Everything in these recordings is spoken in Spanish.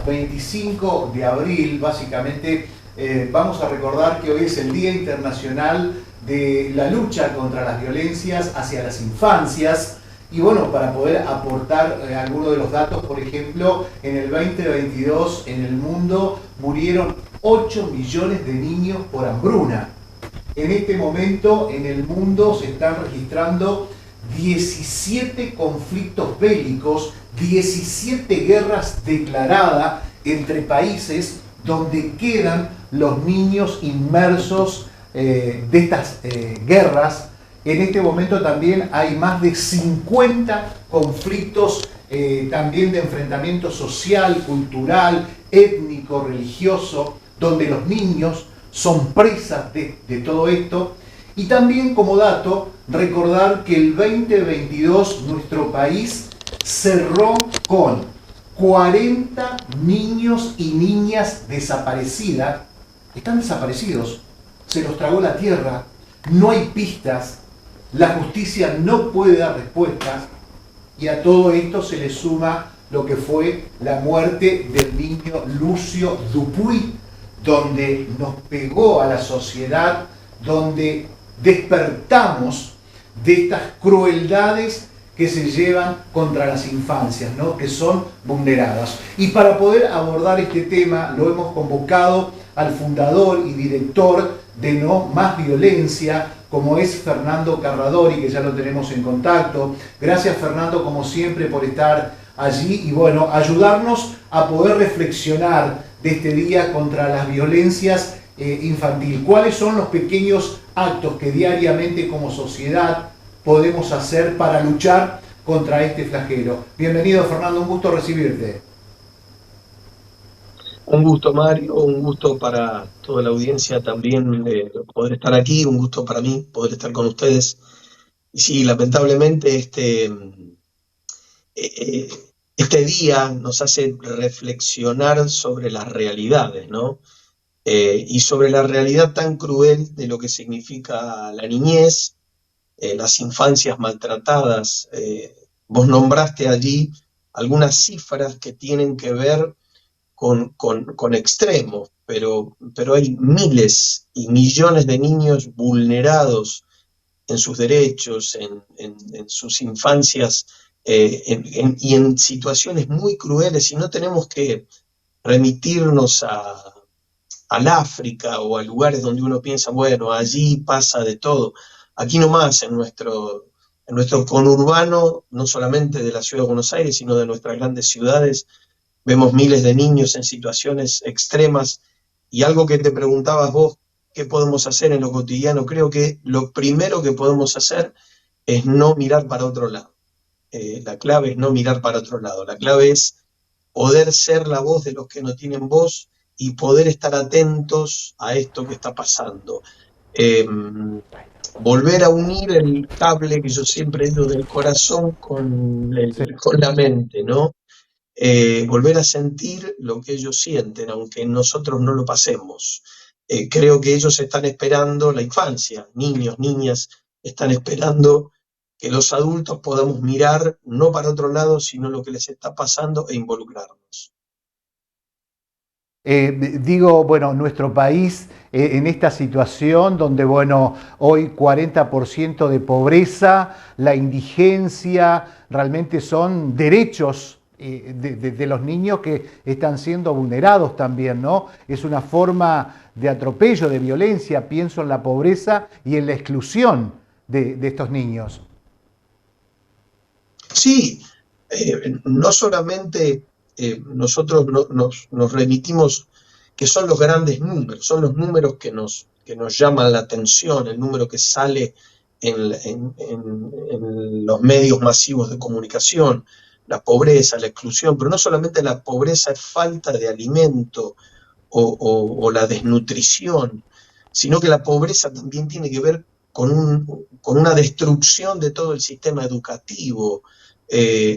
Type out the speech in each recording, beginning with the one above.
25 de abril, básicamente, vamos a recordar que hoy es el Día Internacional de la lucha contra las violencias hacia las infancias. Y bueno, para poder aportar algunos de los datos, por ejemplo, en el 2022 en el mundo murieron 8 millones de niños por hambruna. En este momento en el mundo se están registrando 17 conflictos bélicos, 17 guerras declaradas entre países donde quedan los niños inmersos de estas guerras. En este momento también hay más de 50 conflictos también de enfrentamiento social, cultural, étnico, religioso, donde los niños son presas de todo esto. Y también como dato, recordar que el 2022 nuestro país cerró con 40 niños y niñas desaparecidas. Están desaparecidos, se los tragó la tierra, no hay pistas, la justicia no puede dar respuestas, y a todo esto se le suma lo que fue la muerte del niño Lucio Dupuy, donde nos pegó a la sociedad, donde despertamos de estas crueldades que se llevan contra las infancias, ¿no? Que son vulneradas. Y para poder abordar este tema lo hemos convocado al fundador y director de No Más Violencia, como es Fernando Carradori, que ya lo tenemos en contacto. Gracias, Fernando, como siempre, por estar allí y bueno, ayudarnos a poder reflexionar de este día contra las violencias infantiles. ¿Cuáles son los pequeños actos que diariamente como sociedad podemos hacer para luchar contra este flagelo? Bienvenido, Fernando, un gusto recibirte. Un gusto, Mario, un gusto para toda la audiencia también poder estar aquí, un gusto para mí poder estar con ustedes. Y sí, lamentablemente este día nos hace reflexionar sobre las realidades, ¿no? Y sobre la realidad tan cruel de lo que significa la niñez, las infancias maltratadas. Vos nombraste allí algunas cifras que tienen que ver con extremos, pero hay miles y millones de niños vulnerados en sus derechos, en sus infancias, y en situaciones muy crueles, y no tenemos que remitirnos al África o a lugares donde uno piensa, bueno, allí pasa de todo. Aquí nomás, en nuestro conurbano, no solamente de la ciudad de Buenos Aires, sino de nuestras grandes ciudades, vemos miles de niños en situaciones extremas. Y algo que te preguntabas vos, ¿qué podemos hacer en lo cotidiano? Creo que lo primero que podemos hacer es no mirar para otro lado. La clave es no mirar para otro lado. La clave es poder ser la voz de los que no tienen voz y poder estar atentos a esto que está pasando. Volver a unir el cable que yo siempre digo del corazón con la mente, ¿no? Volver a sentir lo que ellos sienten, aunque nosotros no lo pasemos. Creo que ellos están esperando la infancia, niños, niñas, están esperando que los adultos podamos mirar no para otro lado, sino lo que les está pasando e involucrarnos. Bueno, nuestro país en esta situación donde, bueno, hoy 40% de pobreza, la indigencia, realmente son derechos de los niños que están siendo vulnerados también, ¿no? Es una forma de atropello, de violencia, pienso en la pobreza y en la exclusión de estos niños. Sí, no solamente nosotros nos remitimos, que son los grandes números, son los números que nos llaman la atención, el número que sale en los medios masivos de comunicación, la pobreza, la exclusión, pero no solamente la pobreza es falta de alimento o la desnutrición, sino que la pobreza también tiene que ver con una destrucción de todo el sistema educativo.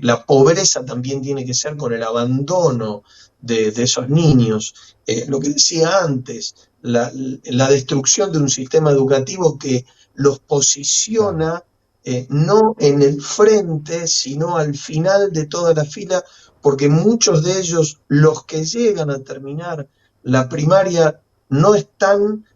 La pobreza también tiene que ser con el abandono de esos niños. Lo que decía antes, la destrucción de un sistema educativo que los posiciona no en el frente, sino al final de toda la fila, porque muchos de ellos, los que llegan a terminar la primaria, no están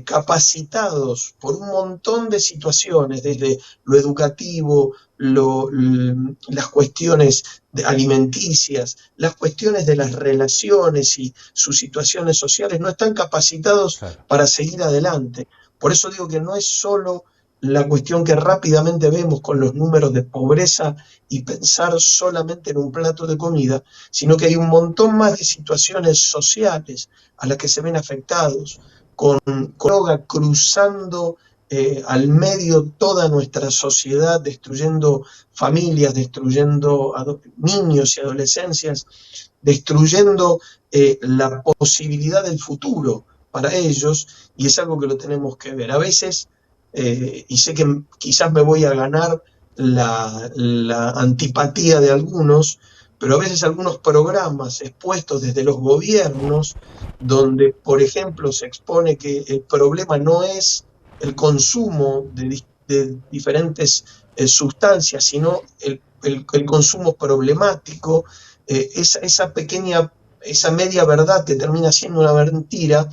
capacitados por un montón de situaciones, desde lo educativo, las cuestiones alimenticias, las cuestiones de las relaciones y sus situaciones sociales, no están capacitados para seguir adelante. Por eso digo que no es solo la cuestión que rápidamente vemos con los números de pobreza y pensar solamente en un plato de comida, sino que hay un montón más de situaciones sociales a las que se ven afectados, con droga cruzando al medio toda nuestra sociedad, destruyendo familias, destruyendo niños y adolescencias, destruyendo la posibilidad del futuro para ellos, y es algo que lo tenemos que ver. A veces, y sé que quizás me voy a ganar la antipatía de algunos, pero a veces algunos programas expuestos desde los gobiernos, donde, por ejemplo, se expone que el problema no es el consumo de diferentes sustancias, sino el consumo problemático, esa media verdad que termina siendo una mentira,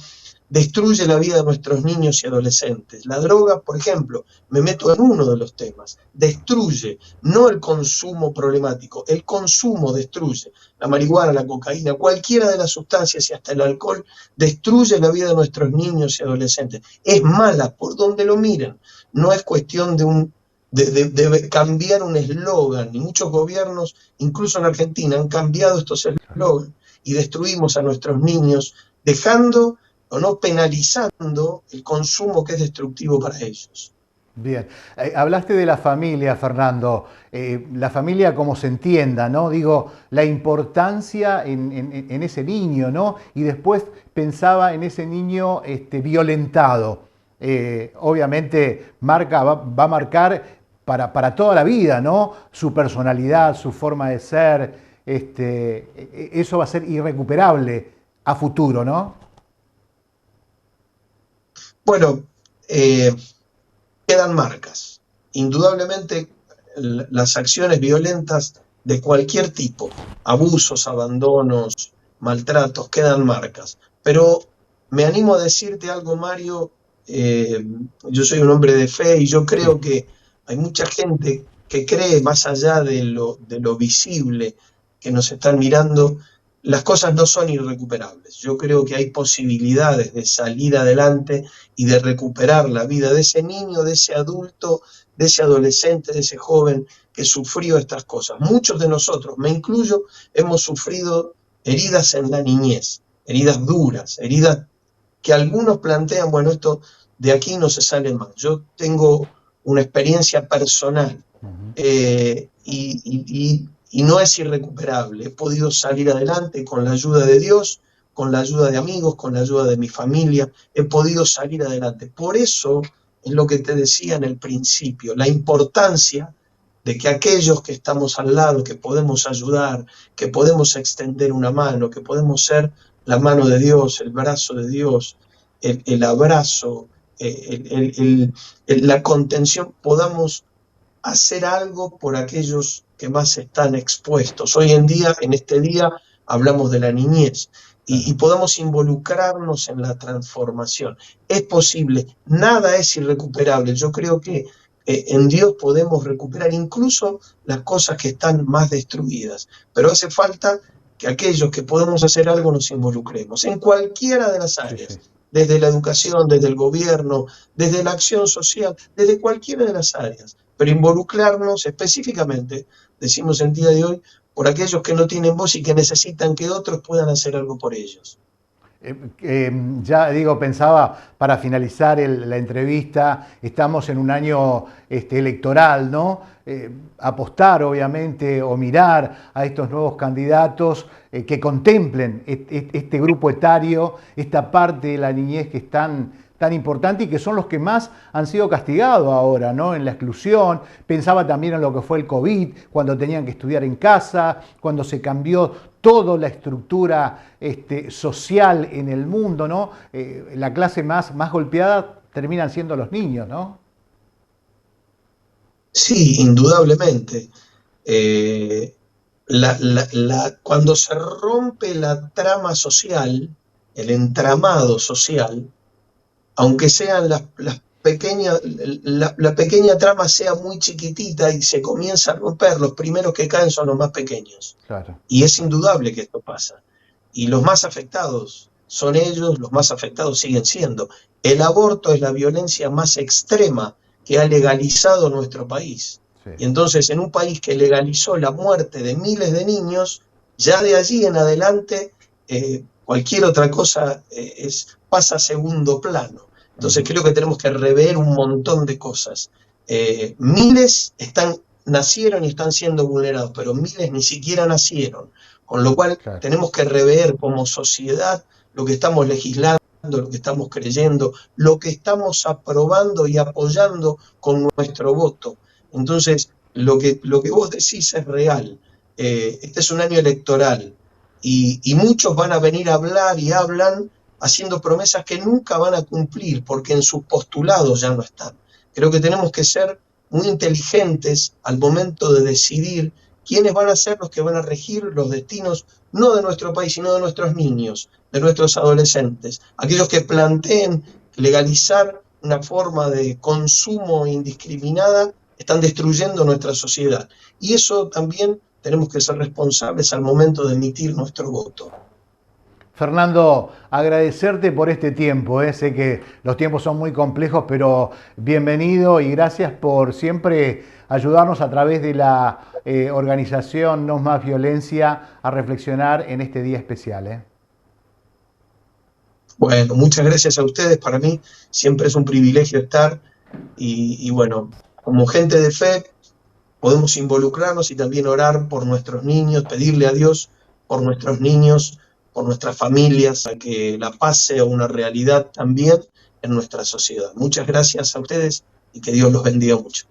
destruye la vida de nuestros niños y adolescentes. La droga, por ejemplo, me meto en uno de los temas, destruye, no el consumo problemático, el consumo destruye. La marihuana, la cocaína, cualquiera de las sustancias y hasta el alcohol destruye la vida de nuestros niños y adolescentes. Es mala por donde lo miren. No es cuestión de cambiar un eslogan, y muchos gobiernos, incluso en Argentina, han cambiado estos eslogans y destruimos a nuestros niños, dejando o no penalizando el consumo que es destructivo para ellos. Bien, hablaste de la familia, Fernando, la familia como se entienda, ¿no? Digo, la importancia en ese niño, ¿no? Y después pensaba en ese niño violentado. Obviamente va a marcar para toda la vida, ¿no? Su personalidad, su forma de ser, eso va a ser irrecuperable a futuro, ¿no? Bueno, quedan marcas. Indudablemente las acciones violentas de cualquier tipo, abusos, abandonos, maltratos, quedan marcas. Pero me animo a decirte algo, Mario, yo soy un hombre de fe y yo creo que hay mucha gente que cree más allá de lo visible que nos están mirando. Las cosas no son irrecuperables. Yo creo que hay posibilidades de salir adelante y de recuperar la vida de ese niño, de ese adulto, de ese adolescente, de ese joven que sufrió estas cosas. Muchos de nosotros, me incluyo, hemos sufrido heridas en la niñez, heridas duras, heridas que algunos plantean, bueno, esto de aquí no se sale más. Yo tengo una experiencia personal y no es irrecuperable. He podido salir adelante con la ayuda de Dios, con la ayuda de amigos, con la ayuda de mi familia. He podido salir adelante. Por eso es lo que te decía en el principio, la importancia de que aquellos que estamos al lado, que podemos ayudar, que podemos extender una mano, que podemos ser la mano de Dios, el brazo de Dios, el abrazo, la contención, podamos hacer algo por aquellos que más están expuestos. Hoy en día, en este día, hablamos de la niñez y podemos involucrarnos en la transformación. Es posible, nada es irrecuperable. Yo creo que en Dios podemos recuperar incluso las cosas que están más destruidas, pero hace falta que aquellos que podemos hacer algo nos involucremos en cualquiera de las áreas, desde la educación, desde el gobierno, desde la acción social, desde cualquiera de las áreas, pero involucrarnos específicamente, decimos el día de hoy, por aquellos que no tienen voz y que necesitan que otros puedan hacer algo por ellos. Ya digo, pensaba para finalizar la entrevista, estamos en un año electoral, ¿no? Apostar, obviamente, o mirar a estos nuevos candidatos que contemplen este grupo etario, esta parte de la niñez que es tan importante y que son los que más han sido castigados ahora, ¿no? En la exclusión. Pensaba también en lo que fue el COVID, cuando tenían que estudiar en casa, cuando se cambió toda la estructura social en el mundo, ¿no? La clase más golpeada terminan siendo los niños, ¿no? Sí, indudablemente. cuando se rompe la trama social, el entramado social, aunque sean las pequeñas, la pequeña trama sea muy chiquitita y se comienza a romper, los primeros que caen son los más pequeños. Claro. Y es indudable que esto pasa. Y los más afectados son ellos, los más afectados siguen siendo. El aborto es la violencia más extrema que ha legalizado nuestro país. Sí. Y entonces, en un país que legalizó la muerte de miles de niños, ya de allí en adelante cualquier otra cosa pasa a segundo plano. Entonces creo que tenemos que rever un montón de cosas. Miles nacieron y están siendo vulnerados, pero miles ni siquiera nacieron. Con lo cual Claro. tenemos que rever como sociedad lo que estamos legislando, lo que estamos creyendo, lo que estamos aprobando y apoyando con nuestro voto. Entonces, lo que vos decís es real. Este es un año electoral y muchos van a venir a hablar y hablan haciendo promesas que nunca van a cumplir porque en sus postulados ya no están. Creo que tenemos que ser muy inteligentes al momento de decidir quiénes van a ser los que van a regir los destinos, no de nuestro país, sino de nuestros niños, de nuestros adolescentes. Aquellos que planteen legalizar una forma de consumo indiscriminada están destruyendo nuestra sociedad. Y eso también tenemos que ser responsables al momento de emitir nuestro voto. Fernando, agradecerte por este tiempo. Sé que los tiempos son muy complejos, pero bienvenido y gracias por siempre ayudarnos a través de la organización No Más Violencia a reflexionar en este día especial. Bueno, muchas gracias a ustedes. Para mí siempre es un privilegio estar y bueno, como gente de fe podemos involucrarnos y también orar por nuestros niños, pedirle a Dios por nuestros niños, por nuestras familias, a que la paz sea una realidad también en nuestra sociedad. Muchas gracias a ustedes y que Dios los bendiga mucho.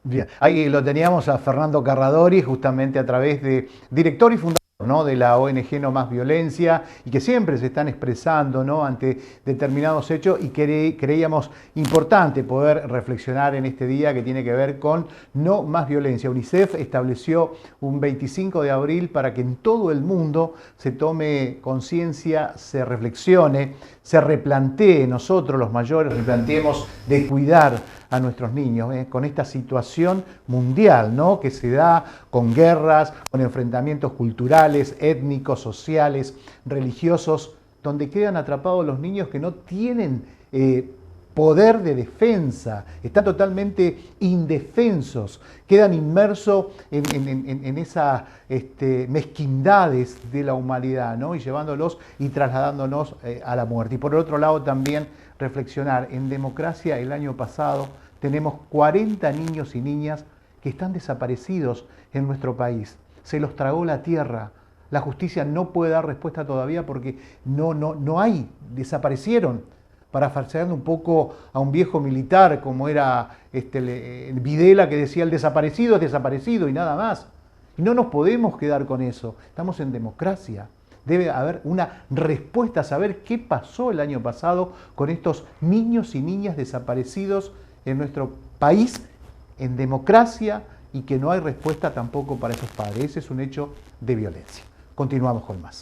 Bien, ahí lo teníamos a Fernando Carradori, justamente a través de director y fundador, ¿no?, de la ONG No Más Violencia, y que siempre se están expresando, ¿no?, ante determinados hechos, y creíamos importante poder reflexionar en este día que tiene que ver con No Más Violencia. UNICEF estableció un 25 de abril para que en todo el mundo se tome conciencia, se reflexione, se replantee, nosotros los mayores replanteemos de cuidar a nuestros niños, con esta situación mundial, ¿no?, que se da con guerras, con enfrentamientos culturales, étnicos, sociales, religiosos, donde quedan atrapados los niños que no tienen poder de defensa, están totalmente indefensos, quedan inmersos en esas mezquindades de la humanidad, ¿no?, y llevándolos y trasladándonos a la muerte. Y por el otro lado también reflexionar, en democracia el año pasado tenemos 40 niños y niñas que están desaparecidos en nuestro país. Se los tragó la tierra. La justicia no puede dar respuesta todavía porque no hay, desaparecieron. Parafraseando un poco a un viejo militar como era Videla, que decía el desaparecido es desaparecido y nada más. Y no nos podemos quedar con eso. Estamos en democracia. Debe haber una respuesta a saber qué pasó el año pasado con estos niños y niñas desaparecidos en nuestro país, en democracia, y que no hay respuesta tampoco para esos padres. Ese es un hecho de violencia. Continuamos con más.